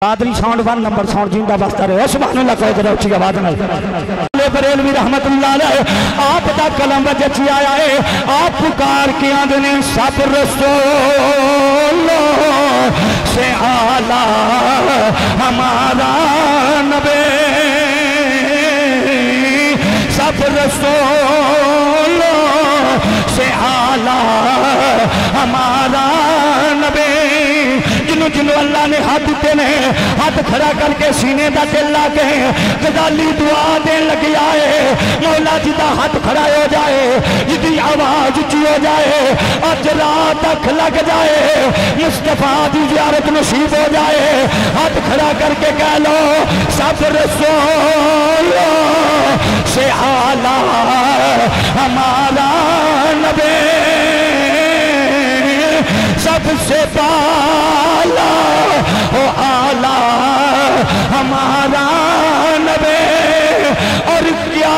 Qadri sound 1 number sound جیندہ بستہ رہے سبحان اللہ کوئی ذرا اچھی آواز نہیں بریلوی رحمت اللہ علیہ آپ دا کلم وجچی آیا ہے آپ پکار کے آدھنے سب رسول سے آلہ ہمارا نبی سب رسول سے آلہ ہمارا نبی جنو اللہ نے ہاتھ دیتے نے ہاتھ کھڑا کر کے سینے دا دل لا کے غزالی دعا دین لگی آئے مولا جی دا ہاتھ کھڑا ہو جائے جدی آواز اچھی ہو جائے اور رات تک لگ جائے مصطفیٰ دی زیارت نصیب ہو جائے ہاتھ کھڑا کر کے کہہ لو سب رسول سے آلہ ہمارا نبی سب سے بالا ہو آلہ ہمارا نبی اور کیا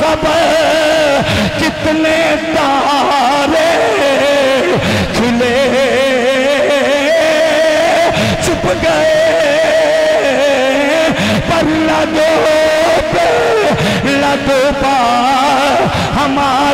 خبر کتنے تارے کھلے چھپ گئے پر لدو پہ لدو پا ہمارا